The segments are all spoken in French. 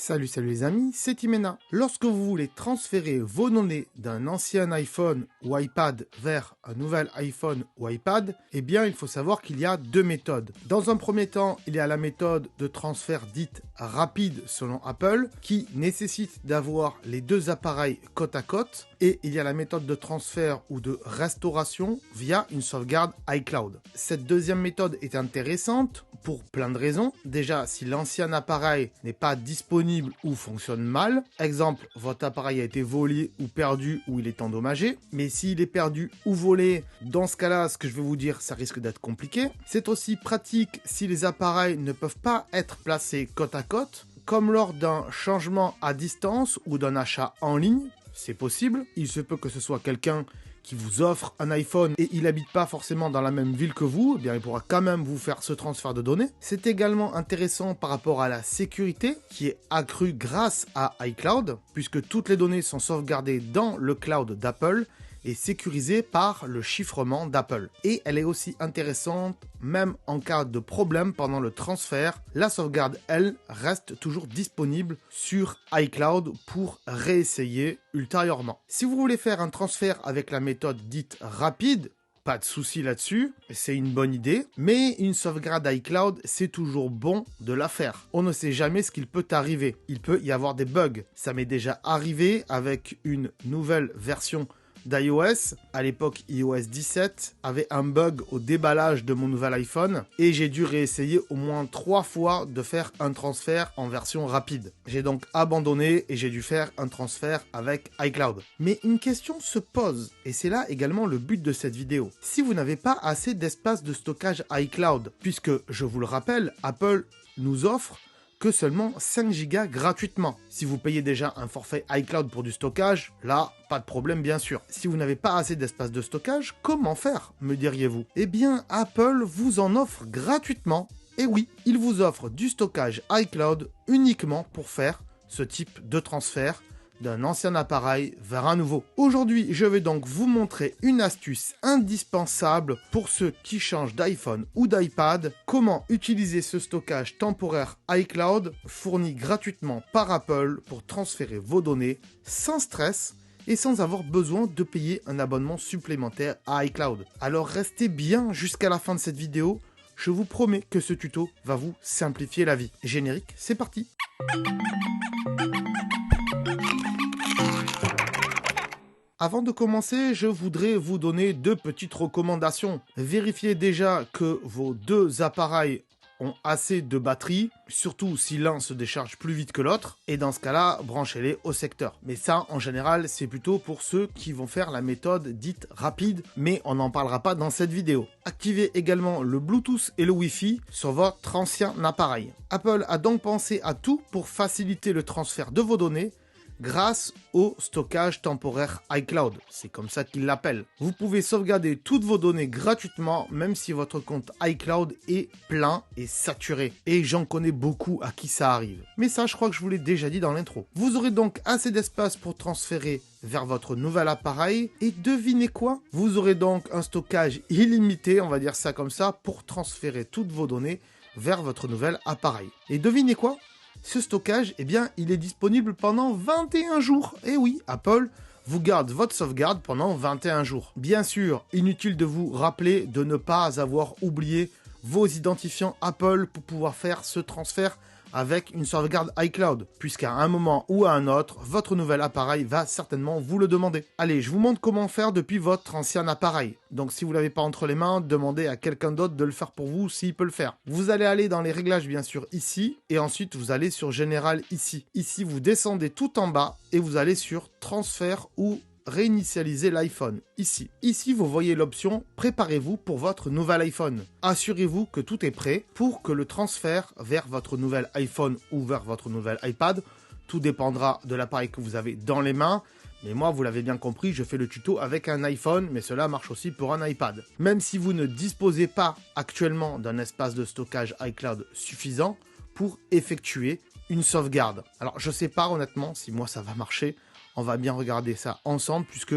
Salut les amis, c'est Timena. Lorsque vous voulez transférer vos données d'un ancien iPhone ou iPad vers un nouvel iPhone ou iPad, eh bien il faut savoir qu'il y a deux méthodes. Dans un premier temps, il y a la méthode de transfert dite rapide selon Apple, qui nécessite d'avoir les deux appareils côte à côte, et il y a la méthode de transfert ou de restauration via une sauvegarde iCloud. Cette deuxième méthode est intéressante pour plein de raisons. Déjà, si l'ancien appareil n'est pas disponible ou fonctionne mal, exemple, votre appareil a été volé ou perdu ou il est endommagé, mais s'il est perdu ou volé, dans ce cas-là, ce que je vais vous dire, ça risque d'être compliqué. C'est aussi pratique si les appareils ne peuvent pas être placés côte à côte, comme lors d'un changement à distance ou d'un achat en ligne. C'est possible, il se peut que ce soit quelqu'un qui vous offre un iPhone et il n'habite pas forcément dans la même ville que vous, eh bien il pourra quand même vous faire ce transfert de données. C'est également intéressant par rapport à la sécurité qui est accrue grâce à iCloud, puisque toutes les données sont sauvegardées dans le cloud d'Apple et sécurisée par le chiffrement d'Apple. Et elle est aussi intéressante même en cas de problème pendant le transfert. La sauvegarde, elle, reste toujours disponible sur iCloud pour réessayer ultérieurement. Si vous voulez faire un transfert avec la méthode dite rapide, pas de souci là-dessus, c'est une bonne idée, mais une sauvegarde iCloud, c'est toujours bon de la faire. On ne sait jamais ce qu'il peut arriver. Il peut y avoir des bugs. Ça m'est déjà arrivé avec une nouvelle version d'iOS, à l'époque iOS 17, avait un bug au déballage de mon nouvel iPhone et j'ai dû réessayer au moins 3 fois de faire un transfert en version rapide. J'ai donc abandonné et j'ai dû faire un transfert avec iCloud. Mais une question se pose, et c'est là également le but de cette vidéo. Si vous n'avez pas assez d'espace de stockage iCloud, puisque, je vous le rappelle, Apple nous offre que seulement 5 Go gratuitement. Si vous payez déjà un forfait iCloud pour du stockage, là, pas de problème bien sûr. Si vous n'avez pas assez d'espace de stockage, comment faire, me diriez-vous? Eh bien, Apple vous en offre gratuitement. Et oui, il vous offre du stockage iCloud uniquement pour faire ce type de transfert d'un ancien appareil vers un nouveau. Aujourd'hui, je vais donc vous montrer une astuce indispensable pour ceux qui changent d'iPhone ou d'iPad, comment utiliser ce stockage temporaire iCloud fourni gratuitement par Apple pour transférer vos données sans stress et sans avoir besoin de payer un abonnement supplémentaire à iCloud. Alors restez bien jusqu'à la fin de cette vidéo, je vous promets que ce tuto va vous simplifier la vie. Générique, c'est parti! Avant de commencer, je voudrais vous donner deux petites recommandations. Vérifiez déjà que vos deux appareils ont assez de batterie, surtout si l'un se décharge plus vite que l'autre, et dans ce cas-là, branchez-les au secteur. Mais ça, en général, c'est plutôt pour ceux qui vont faire la méthode dite rapide, mais on n'en parlera pas dans cette vidéo. Activez également le Bluetooth et le Wi-Fi sur votre ancien appareil. Apple a donc pensé à tout pour faciliter le transfert de vos données, grâce au stockage temporaire iCloud, c'est comme ça qu'ils l'appellent. Vous pouvez sauvegarder toutes vos données gratuitement, même si votre compte iCloud est plein et saturé. Et j'en connais beaucoup à qui ça arrive. Mais ça, je crois que je vous l'ai déjà dit dans l'intro. Vous aurez donc assez d'espace pour transférer vers votre nouvel appareil. Et devinez quoi? Vous aurez donc un stockage illimité, on va dire ça comme ça, pour transférer toutes vos données vers votre nouvel appareil. Et devinez quoi? Ce stockage, eh bien, il est disponible pendant 21 jours. Et oui, Apple vous garde votre sauvegarde pendant 21 jours. Bien sûr, inutile de vous rappeler de ne pas avoir oublié vos identifiants Apple pour pouvoir faire ce transfert avec une sauvegarde iCloud, puisqu'à un moment ou à un autre, votre nouvel appareil va certainement vous le demander. Allez, je vous montre comment faire depuis votre ancien appareil. Donc si vous ne l'avez pas entre les mains, demandez à quelqu'un d'autre de le faire pour vous s'il peut le faire. Vous allez aller dans les réglages bien sûr ici, et ensuite vous allez sur Général ici. Ici vous descendez tout en bas et vous allez sur Transfert ou réinitialiser l'iPhone, ici. Ici, vous voyez l'option « Préparez-vous pour votre nouvel iPhone ». Assurez-vous que tout est prêt pour que le transfert vers votre nouvel iPhone ou vers votre nouvel iPad, tout dépendra de l'appareil que vous avez dans les mains, mais moi, vous l'avez bien compris, je fais le tuto avec un iPhone, mais cela marche aussi pour un iPad. Même si vous ne disposez pas actuellement d'un espace de stockage iCloud suffisant pour effectuer une sauvegarde. Alors, je sais pas honnêtement si moi ça va marcher. On va bien regarder ça ensemble puisque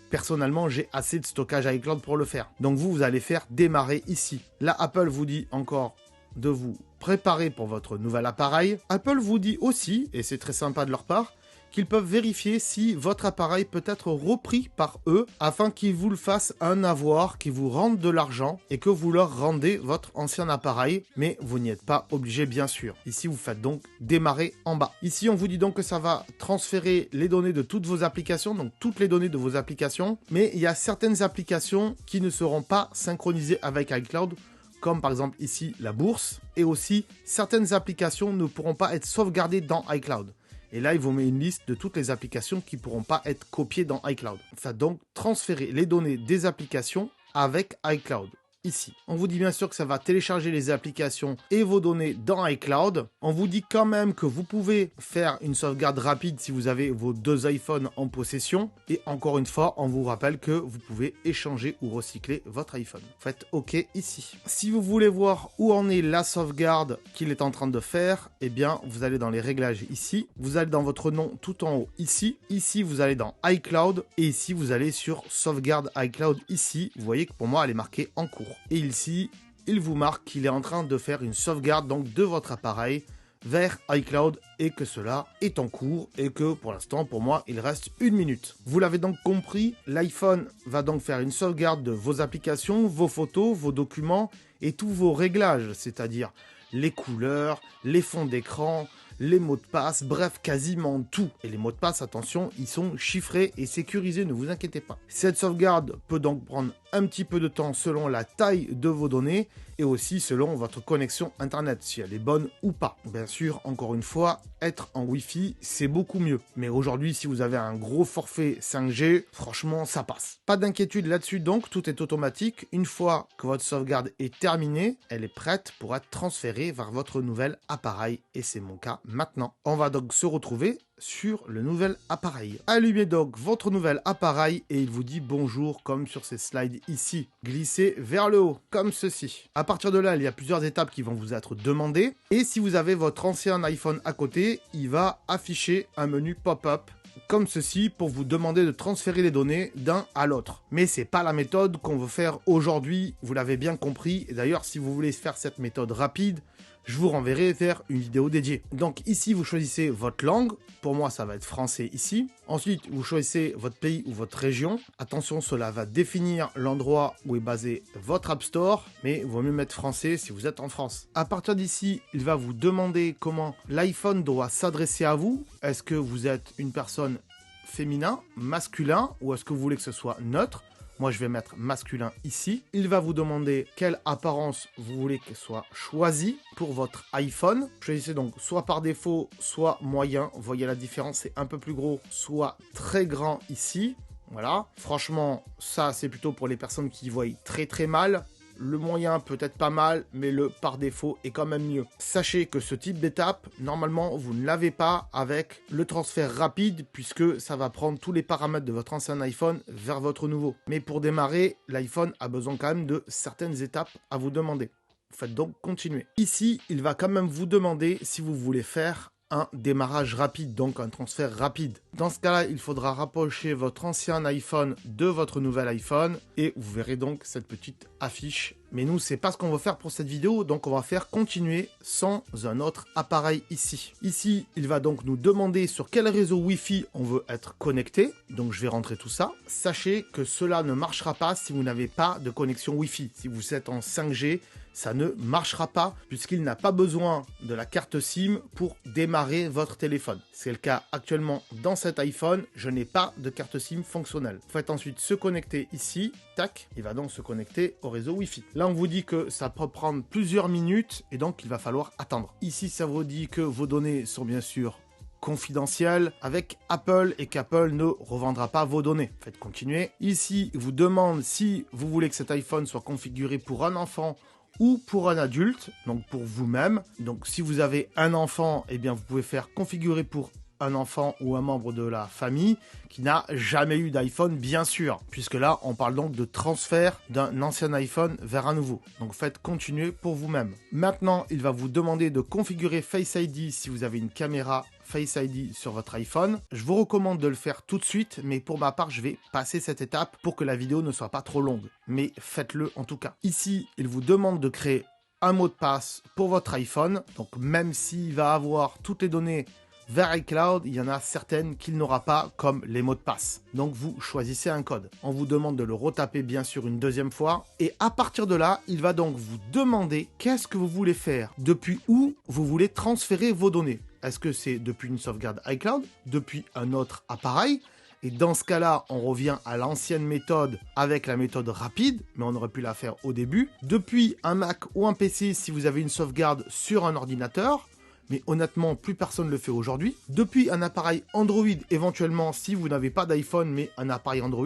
personnellement j'ai assez de stockage iCloud pour le faire. Donc vous allez faire démarrer ici. Là Apple vous dit encore de vous préparer pour votre nouvel appareil, Apple vous dit aussi, et c'est très sympa de leur part, qu'ils peuvent vérifier si votre appareil peut être repris par eux afin qu'ils vous le fassent un avoir, qu'ils vous rendent de l'argent et que vous leur rendez votre ancien appareil, mais vous n'y êtes pas obligé bien sûr. Ici vous faites donc démarrer en bas. Ici on vous dit donc que ça va transférer les données de toutes vos applications, donc toutes les données de vos applications, mais il y a certaines applications qui ne seront pas synchronisées avec iCloud, comme par exemple ici la bourse, et aussi certaines applications ne pourront pas être sauvegardées dans iCloud. Et là, il vous met une liste de toutes les applications qui ne pourront pas être copiées dans iCloud. Faites donc transférer les données des applications avec iCloud. Ici. On vous dit bien sûr que ça va télécharger les applications et vos données dans iCloud. On vous dit quand même que vous pouvez faire une sauvegarde rapide si vous avez vos deux iPhones en possession. Et encore une fois, on vous rappelle que vous pouvez échanger ou recycler votre iPhone. Faites OK ici. Si vous voulez voir où en est la sauvegarde qu'il est en train de faire, eh bien, vous allez dans les réglages ici. Vous allez dans votre nom tout en haut ici. Ici, vous allez dans iCloud. Et ici, vous allez sur sauvegarde iCloud ici. Vous voyez que pour moi, elle est marquée en cours. Et ici, il vous marque qu'il est en train de faire une sauvegarde donc de votre appareil vers iCloud et que cela est en cours et que pour l'instant, pour moi, il reste 1 minute. Vous l'avez donc compris, l'iPhone va donc faire une sauvegarde de vos applications, vos photos, vos documents et tous vos réglages, c'est-à-dire les couleurs, les fonds d'écran, les mots de passe, bref, quasiment tout. Et les mots de passe, attention, ils sont chiffrés et sécurisés, ne vous inquiétez pas. Cette sauvegarde peut donc prendre un petit peu de temps selon la taille de vos données et aussi selon votre connexion internet, si elle est bonne ou pas. Bien sûr, encore une fois, être en Wi-Fi, c'est beaucoup mieux. Mais aujourd'hui, si vous avez un gros forfait 5G, franchement, ça passe. Pas d'inquiétude là-dessus donc, tout est automatique. Une fois que votre sauvegarde est terminée, elle est prête pour être transférée vers votre nouvel appareil et c'est mon cas maintenant. On va donc se retrouver sur le nouvel appareil. Allumez donc votre nouvel appareil et il vous dit bonjour comme sur ces slides ici. Glissez vers le haut comme ceci. À partir de là, il y a plusieurs étapes qui vont vous être demandées et si vous avez votre ancien iPhone à côté, il va afficher un menu pop-up comme ceci pour vous demander de transférer les données d'un à l'autre. Mais c'est pas la méthode qu'on veut faire aujourd'hui, vous l'avez bien compris. Et d'ailleurs, si vous voulez faire cette méthode rapide, je vous renverrai vers une vidéo dédiée. Donc ici, vous choisissez votre langue. Pour moi, ça va être français ici. Ensuite, vous choisissez votre pays ou votre région. Attention, cela va définir l'endroit où est basé votre App Store, mais il vaut mieux mettre français si vous êtes en France. À partir d'ici, il va vous demander comment l'iPhone doit s'adresser à vous. Est-ce que vous êtes une personne féminin, masculin, ou est-ce que vous voulez que ce soit neutre ? Moi, je vais mettre masculin ici. Il va vous demander quelle apparence vous voulez qu'elle soit choisie pour votre iPhone. Choisissez donc soit par défaut, soit moyen. Vous voyez la différence, c'est un peu plus gros, soit très grand ici. Voilà. Franchement, ça, c'est plutôt pour les personnes qui voient très très mal. Le moyen peut-être pas mal, mais le par défaut est quand même mieux. Sachez que ce type d'étape, normalement, vous ne l'avez pas avec le transfert rapide, puisque ça va prendre tous les paramètres de votre ancien iPhone vers votre nouveau. Mais pour démarrer, l'iPhone a besoin quand même de certaines étapes à vous demander. Faites donc continuer. Ici, il va quand même vous demander si vous voulez faire un démarrage rapide, donc un transfert rapide. Dans ce cas-là, il faudra rapprocher votre ancien iPhone de votre nouvel iPhone et vous verrez donc cette petite affiche. Mais nous, c'est pas ce qu'on va faire pour cette vidéo, donc on va faire continuer sans un autre appareil ici. Ici, il va donc nous demander sur quel réseau Wi-Fi on veut être connecté. Donc je vais rentrer tout ça. Sachez que cela ne marchera pas si vous n'avez pas de connexion Wi-Fi. Si vous êtes en 5G, ça ne marchera pas puisqu'il n'a pas besoin de la carte SIM pour démarrer votre téléphone. C'est le cas actuellement dans cet iPhone, je n'ai pas de carte SIM fonctionnelle. Vous faites ensuite se connecter ici, tac, il va donc se connecter au réseau Wi-Fi. Là, on vous dit que ça peut prendre plusieurs minutes et donc il va falloir attendre. Ici, ça vous dit que vos données sont bien sûr confidentielles avec Apple et qu'Apple ne revendra pas vos données. Faites continuer. Ici, il vous demande si vous voulez que cet iPhone soit configuré pour un enfant ou pour un adulte, donc pour vous-même. Donc si vous avez un enfant, eh bien vous pouvez faire configurer pour un enfant ou un membre de la famille qui n'a jamais eu d'iPhone, bien sûr, puisque là on parle donc de transfert d'un ancien iPhone vers un nouveau. Donc faites continuer pour vous-même. Maintenant, il va vous demander de configurer Face ID si vous avez une caméra Face ID sur votre iPhone. Je vous recommande de le faire tout de suite, mais pour ma part, je vais passer cette étape pour que la vidéo ne soit pas trop longue. Mais faites-le en tout cas. Ici, il vous demande de créer un mot de passe pour votre iPhone. Donc même s'il va avoir toutes les données vers iCloud, il y en a certaines qu'il n'aura pas, comme les mots de passe. Donc vous choisissez un code. On vous demande de le retaper bien sûr une deuxième fois. Et à partir de là, il va donc vous demander qu'est-ce que vous voulez faire, depuis où vous voulez transférer vos données. Est-ce que c'est depuis une sauvegarde iCloud, depuis un autre appareil? Et dans ce cas-là, on revient à l'ancienne méthode avec la méthode rapide, mais on aurait pu la faire au début. Depuis un Mac ou un PC si vous avez une sauvegarde sur un ordinateur, mais honnêtement, plus personne ne le fait aujourd'hui. Depuis un appareil Android, éventuellement, si vous n'avez pas d'iPhone, mais un appareil Android,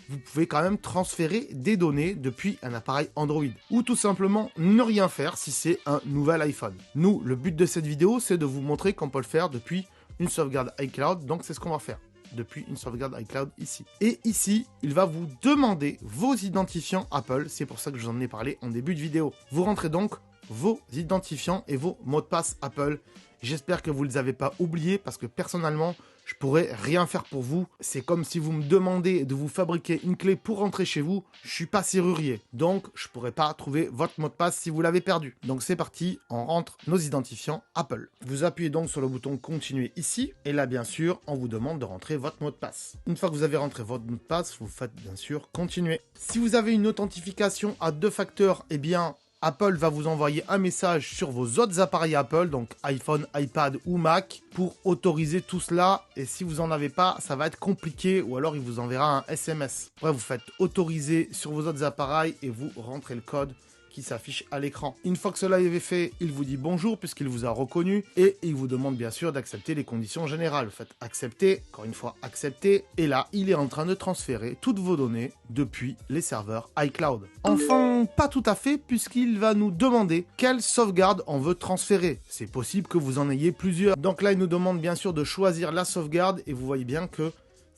vous pouvez quand même transférer des données depuis un appareil Android. Ou tout simplement ne rien faire si c'est un nouvel iPhone. Nous, le but de cette vidéo, c'est de vous montrer qu'on peut le faire depuis une sauvegarde iCloud, donc c'est ce qu'on va faire. Depuis une sauvegarde iCloud ici. Et ici, il va vous demander vos identifiants Apple, c'est pour ça que je vous en ai parlé en début de vidéo. Vous rentrez donc vos identifiants et vos mots de passe Apple. J'espère que vous ne les avez pas oubliés parce que personnellement, je pourrais rien faire pour vous. C'est comme si vous me demandez de vous fabriquer une clé pour rentrer chez vous. Je suis pas serrurier, donc je pourrais pas trouver votre mot de passe si vous l'avez perdu. Donc c'est parti, on rentre nos identifiants Apple. Vous appuyez donc sur le bouton continuer ici et là bien sûr, on vous demande de rentrer votre mot de passe. Une fois que vous avez rentré votre mot de passe, vous faites bien sûr continuer. Si vous avez une authentification à 2 facteurs, eh bien Apple va vous envoyer un message sur vos autres appareils Apple, donc iPhone, iPad ou Mac, pour autoriser tout cela. Et si vous n'en avez pas, ça va être compliqué, ou alors il vous enverra un SMS. Après, vous faites autoriser sur vos autres appareils et vous rentrez le code qui s'affiche à l'écran. Une fois que cela est fait, il vous dit bonjour puisqu'il vous a reconnu et il vous demande bien sûr d'accepter les conditions générales. Vous faites accepter, encore une fois accepter, et là il est en train de transférer toutes vos données depuis les serveurs iCloud. Enfin, pas tout à fait puisqu'il va nous demander quelle sauvegarde on veut transférer. C'est possible que vous en ayez plusieurs. Donc là il nous demande bien sûr de choisir la sauvegarde et vous voyez bien que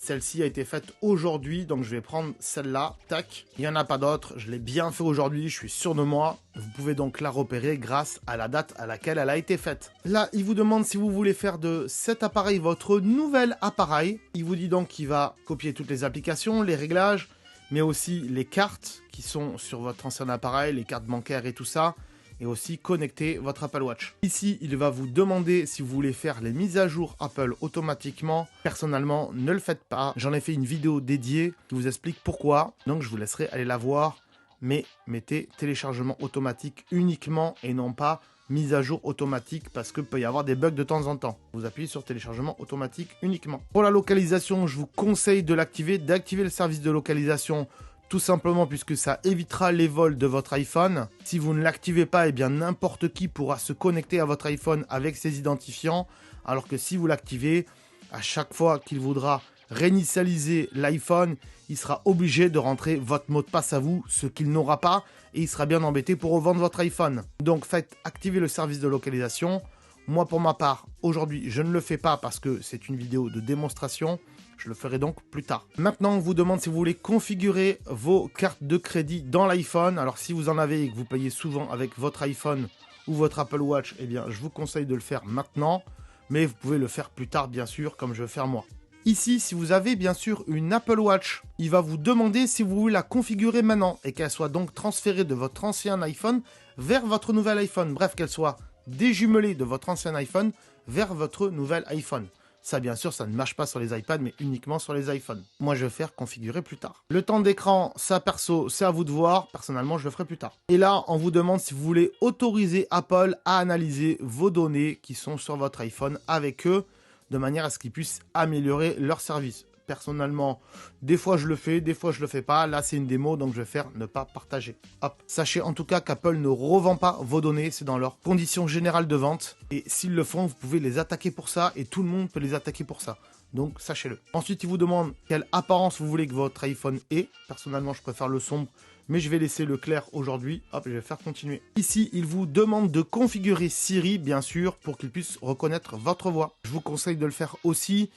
celle-ci a été faite aujourd'hui, donc je vais prendre celle-là, tac. Il n'y en a pas d'autres, je l'ai bien fait aujourd'hui, je suis sûr de moi. Vous pouvez donc la repérer grâce à la date à laquelle elle a été faite. Là, il vous demande si vous voulez faire de cet appareil votre nouvel appareil. Il vous dit donc qu'il va copier toutes les applications, les réglages, mais aussi les cartes qui sont sur votre ancien appareil, les cartes bancaires et tout ça. Et aussi connecter votre Apple Watch. Ici, il va vous demander si vous voulez faire les mises à jour Apple automatiquement. Personnellement, ne le faites pas. J'en ai fait une vidéo dédiée qui vous explique pourquoi. Donc, je vous laisserai aller la voir. Mais mettez téléchargement automatique uniquement et non pas mise à jour automatique parce qu'il peut y avoir des bugs de temps en temps. Vous appuyez sur téléchargement automatique uniquement. Pour la localisation, je vous conseille de l'activer, d'activer le service de localisation. Tout simplement puisque ça évitera les vols de votre iPhone. Si vous ne l'activez pas, eh bien n'importe qui pourra se connecter à votre iPhone avec ses identifiants. Alors que si vous l'activez, à chaque fois qu'il voudra réinitialiser l'iPhone, il sera obligé de rentrer votre mot de passe à vous, ce qu'il n'aura pas, et il sera bien embêté pour revendre votre iPhone. Donc faites activer le service de localisation. Moi pour ma part, aujourd'hui je ne le fais pas parce que c'est une vidéo de démonstration. Je le ferai donc plus tard. Maintenant, on vous demande si vous voulez configurer vos cartes de crédit dans l'iPhone. Alors, si vous en avez et que vous payez souvent avec votre iPhone ou votre Apple Watch, eh bien, je vous conseille de le faire maintenant. Mais vous pouvez le faire plus tard, bien sûr, comme je vais faire moi. Ici, si vous avez bien sûr une Apple Watch, il va vous demander si vous voulez la configurer maintenant et qu'elle soit donc transférée de votre ancien iPhone vers votre nouvel iPhone. Bref, qu'elle soit déjumelée de votre ancien iPhone vers votre nouvel iPhone. Ça, bien sûr, ça ne marche pas sur les iPads, mais uniquement sur les iPhones. Moi, je vais faire configurer plus tard. Le temps d'écran, ça perso, c'est à vous de voir. Personnellement, je le ferai plus tard. Et là, on vous demande si vous voulez autoriser Apple à analyser vos données qui sont sur votre iPhone avec eux, de manière à ce qu'ils puissent améliorer leur service. Personnellement, des fois je le fais, des fois je le fais pas. Là, c'est une démo, donc je vais faire ne pas partager. Hop. Sachez en tout cas qu'Apple ne revend pas vos données, c'est dans leurs conditions générales de vente. Et s'ils le font, vous pouvez les attaquer pour ça, et tout le monde peut les attaquer pour ça. Donc sachez-le. Ensuite, il vous demande quelle apparence vous voulez que votre iPhone ait. Personnellement, je préfère le sombre, mais je vais laisser le clair aujourd'hui. Hop, je vais faire continuer. Ici, il vous demande de configurer Siri, bien sûr, pour qu'il puisse reconnaître votre voix. Je vous conseille de le faire aussi.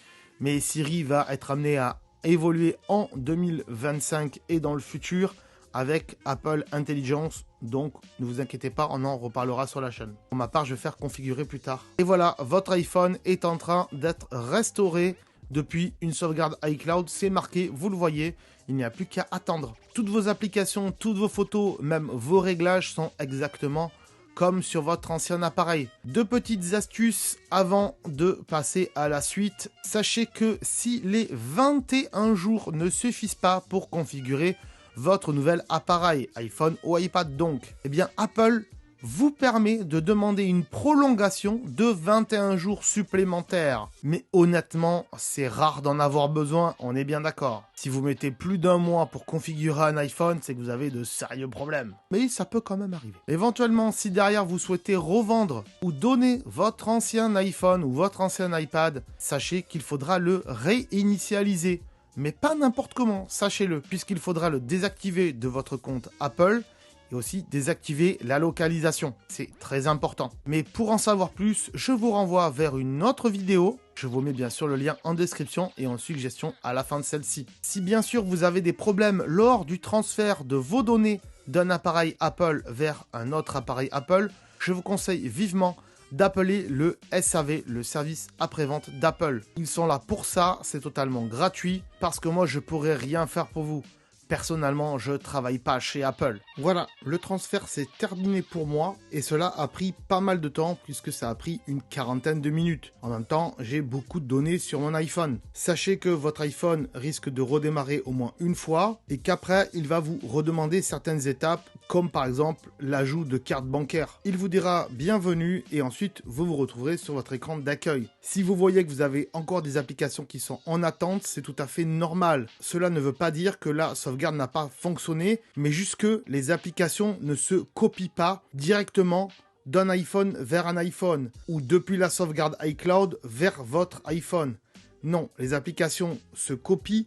Mais Siri va être amené à évoluer en 2025 et dans le futur avec Apple Intelligence. Donc, ne vous inquiétez pas, on en reparlera sur la chaîne. Pour ma part, je vais faire configurer plus tard. Et voilà, votre iPhone est en train d'être restauré depuis une sauvegarde iCloud. C'est marqué, vous le voyez, il n'y a plus qu'à attendre. Toutes vos applications, toutes vos photos, même vos réglages sont exactement comme sur votre ancien appareil. Deux petites astuces avant de passer à la suite. Sachez que si les 21 jours ne suffisent pas pour configurer votre nouvel appareil, iPhone ou iPad donc, eh bien Apple vous permet de demander une prolongation de 21 jours supplémentaires. Mais honnêtement, c'est rare d'en avoir besoin, on est bien d'accord. Si vous mettez plus d'un mois pour configurer un iPhone, c'est que vous avez de sérieux problèmes. Mais ça peut quand même arriver. Éventuellement, si derrière vous souhaitez revendre ou donner votre ancien iPhone ou votre ancien iPad, sachez qu'il faudra le réinitialiser. Mais pas n'importe comment, sachez-le, puisqu'il faudra le désactiver de votre compte Apple et aussi désactiver la localisation. C'est très important. Mais pour en savoir plus, je vous renvoie vers une autre vidéo. Je vous mets bien sûr le lien en description et en suggestion à la fin de celle-ci. Si bien sûr vous avez des problèmes lors du transfert de vos données d'un appareil Apple vers un autre appareil Apple, je vous conseille vivement d'appeler le SAV, le service après-vente d'Apple. Ils sont là pour ça, c'est totalement gratuit, parce que moi je pourrais rien faire pour vous. Personnellement, je travaille pas chez Apple. Voilà, le transfert s'est terminé pour moi et cela a pris pas mal de temps puisque ça a pris une quarantaine de minutes. En même temps, j'ai beaucoup de données sur mon iPhone. Sachez que votre iPhone risque de redémarrer au moins une fois et qu'après, il va vous redemander certaines étapes comme par exemple l'ajout de carte bancaire. Il vous dira bienvenue et ensuite vous vous retrouverez sur votre écran d'accueil. Si vous voyez que vous avez encore des applications qui sont en attente, c'est tout à fait normal. Cela ne veut pas dire que la sauvegarde n'a pas fonctionné, mais juste que les applications ne se copient pas directement d'un iPhone vers un iPhone ou depuis la sauvegarde iCloud vers votre iPhone. Non, les applications se copient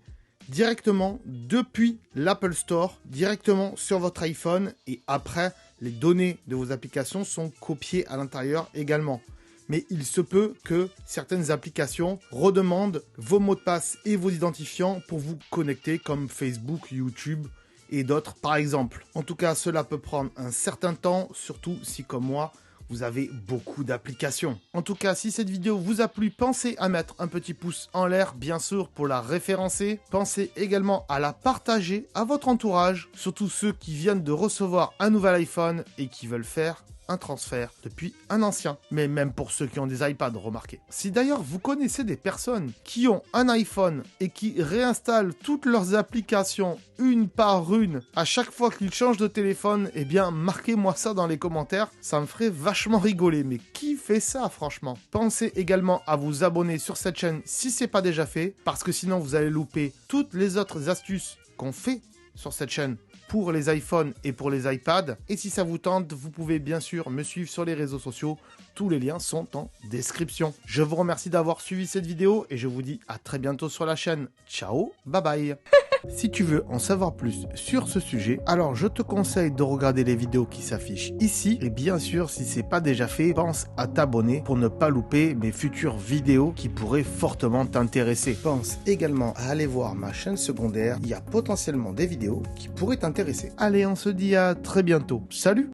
directement depuis l'Apple Store, directement sur votre iPhone et après, les données de vos applications sont copiées à l'intérieur également. Mais il se peut que certaines applications redemandent vos mots de passe et vos identifiants pour vous connecter comme Facebook, YouTube et d'autres par exemple. En tout cas, cela peut prendre un certain temps, surtout si comme moi, vous avez beaucoup d'applications. En tout cas, si cette vidéo vous a plu, pensez à mettre un petit pouce en l'air, bien sûr, pour la référencer. Pensez également à la partager à votre entourage, surtout ceux qui viennent de recevoir un nouvel iPhone et qui veulent faire un transfert depuis un ancien. Mais même pour ceux qui ont des iPads, remarquez. Si d'ailleurs vous connaissez des personnes qui ont un iPhone et qui réinstallent toutes leurs applications une par une à chaque fois qu'ils changent de téléphone, eh bien marquez-moi ça dans les commentaires, ça me ferait vachement rigoler. Mais qui fait ça franchement? Pensez également à vous abonner sur cette chaîne si c'est pas déjà fait, parce que sinon vous allez louper toutes les autres astuces qu'on fait sur cette chaîne pour les iPhones et pour les iPads. Et si ça vous tente, vous pouvez bien sûr me suivre sur les réseaux sociaux. Tous les liens sont en description. Je vous remercie d'avoir suivi cette vidéo et je vous dis à très bientôt sur la chaîne. Ciao, bye bye. Si tu veux en savoir plus sur ce sujet, alors je te conseille de regarder les vidéos qui s'affichent ici. Et bien sûr, si c'est pas déjà fait, pense à t'abonner pour ne pas louper mes futures vidéos qui pourraient fortement t'intéresser. Pense également à aller voir ma chaîne secondaire. Il y a potentiellement des vidéos qui pourraient t'intéresser. Allez, on se dit à très bientôt. Salut!